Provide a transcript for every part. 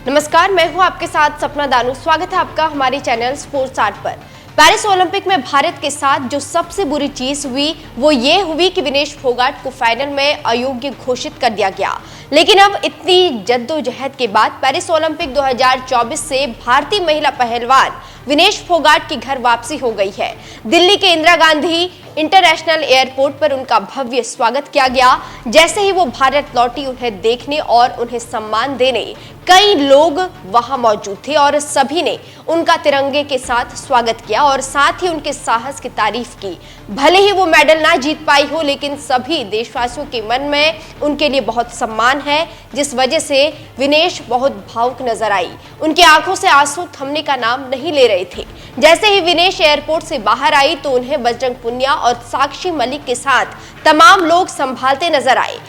नमस्कार, मैं हूं आपके साथ सपना दानू। स्वागत है आपका हमारे चैनल स्पोर्ट्स आर्ट पर। पेरिस ओलंपिक में भारत के साथ जो सबसे बुरी चीज हुई वो ये हुई कि विनेश फोगाट को फाइनल में अयोग्य घोषित कर दिया गया। लेकिन अब इतनी जद्दोजहद के बाद पेरिस ओलंपिक 2024 से भारतीय महिला पहलवान विनेश फोगाट की घर वापसी हो गई है। दिल्ली के इंदिरा गांधी इंटरनेशनल एयरपोर्ट पर उनका भव्य स्वागत किया गया। जैसे ही वो भारत लौटी, उन्हें देखने और उन्हें सम्मान देने कई लोग वहां मौजूद थे और सभी ने उनका तिरंगे के साथ स्वागत किया और साथ ही उनके साहस की तारीफ की। भले ही वो मेडल ना जीत पाई हो, लेकिन सभी देशवासियों के मन में उनके लिए बहुत सम्मान है, जिस वजह से विनेश बहुत भावुक नजर आई। उनकी आंखों से आंसू थमने का नाम नहीं ले रहे थे। जैसे ही विनेश एयरपोर्ट से बाहर आई तो उन्हें बजरंग पुनिया और साक्षी मलिक के साथ तमाम लोग संभालते नजर आए।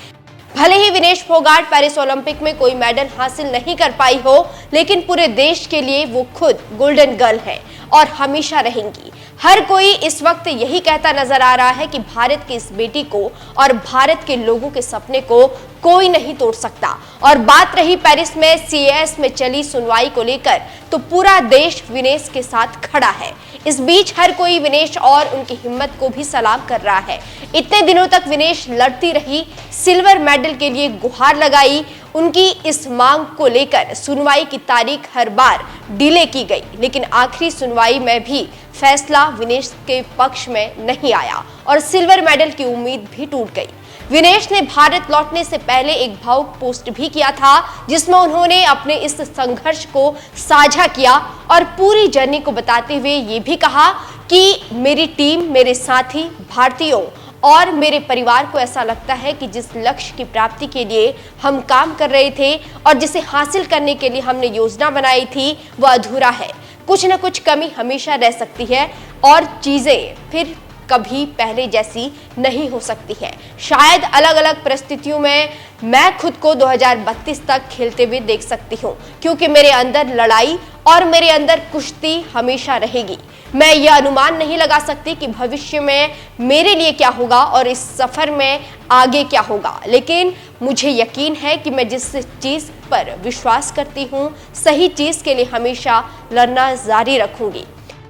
भले ही विनेश फोगाट पेरिस ओलंपिक में कोई मेडल हासिल नहीं कर पाई हो, लेकिन पूरे देश के लिए वो खुद गोल्डन गर्ल है और हमेशा रहेंगी। हर कोई इस वक्त यही कहता नजर आ रहा है कि भारत की इस बेटी को और भारत के लोगों के सपने को कोई नहीं तोड़ सकता। और बात रही पेरिस में CAS में चली सुनवाई को लेकर, तो पूरा देश विनेश के साथ खड़ा है। इस बीच हर कोई विनेश और उनकी हिम्मत को भी सलाम कर रहा है। इतने दिनों तक विनेश लड़ती रही, सिल्वर मेडल के लिए गुहार लगाई। उनकी इस मांग को लेकर सुनवाई की तारीख हर बार डिले की गई, लेकिन आखिरी सुनवाई में भी फैसला विनेश के पक्ष में नहीं आया और सिल्वर मेडल की उम्मीद भी टूट गई। विनेश ने भारत लौटने से पहले एक भावुक पोस्ट भी किया था, जिसमें उन्होंने अपने इस संघर्ष को साझा किया और पूरी जर्नी को बताते हुए ये भी कहा कि मेरी टीम, मेरे साथी भारतीयों और मेरे परिवार को ऐसा लगता है कि जिस लक्ष्य की प्राप्ति के लिए हम काम कर रहे थे और जिसे हासिल करने के लिए हमने योजना बनाई थी, वह अधूरा है। कुछ न कुछ कमी हमेशा रह सकती है और चीजें फिर कभी पहले जैसी नहीं हो सकती है। शायद अलग अलग परिस्थितियों में मैं खुद को 2032 तक खेलते हुए देख सकती हूँ, क्योंकि मेरे अंदर लड़ाई और मेरे अंदर कुश्ती हमेशा रहेगी। मैं यह अनुमान नहीं लगा सकती कि भविष्य में मेरे लिए क्या होगा और इस सफर में आगे क्या होगा, लेकिन मुझे यकीन है कि मैं जिस चीज पर विश्वास करती हूँ, सही चीज के लिए हमेशा लड़ना जारी रखूंगी।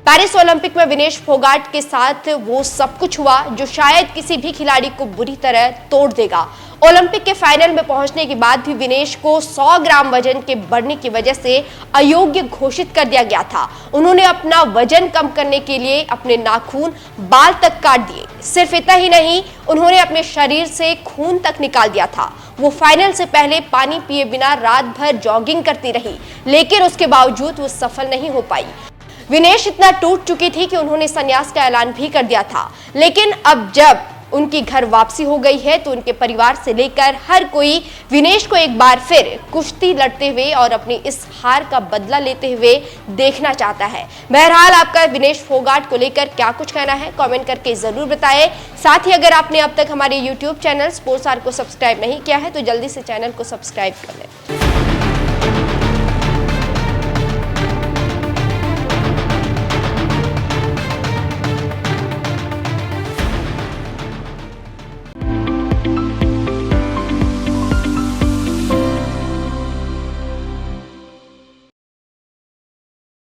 पेरिस ओलंपिक में विनेश फोगाट के साथ वो सब कुछ हुआ जो शायद किसी भी खिलाड़ी को बुरी तरह तोड़ देगा। ओलंपिक के फाइनल में पहुंचने के बाद भी विनेश को 100 ग्राम वजन के बढ़ने की वजह से अयोग्य घोषित कर दिया गया था। उन्होंने अपना वजन कम करने के लिए अपने नाखून, बाल तक काट दिए। सिर्फ इतना ही नहीं, उन्होंने अपने शरीर से खून तक निकाल दिया था। वो फाइनल से पहले पानी पिए बिना रात भर जॉगिंग करती रही, लेकिन उसके बावजूद वो सफल नहीं हो पाई। विनेश इतना टूट चुकी थी कि उन्होंने संन्यास का ऐलान भी कर दिया था। लेकिन अब जब उनकी घर वापसी हो गई है तो उनके परिवार से लेकर हर कोई विनेश को एक बार फिर कुश्ती लड़ते हुए और अपनी इस हार का बदला लेते हुए देखना चाहता है। बहरहाल, आपका विनेश फोगाट को लेकर क्या कुछ कहना है, कमेंट करके जरूर बताएं। साथ ही अगर आपने अब तक हमारे YouTube चैनल स्पोर्ट्स आर्ट को सब्सक्राइब नहीं किया है तो जल्दी से चैनल को सब्सक्राइब कर लें।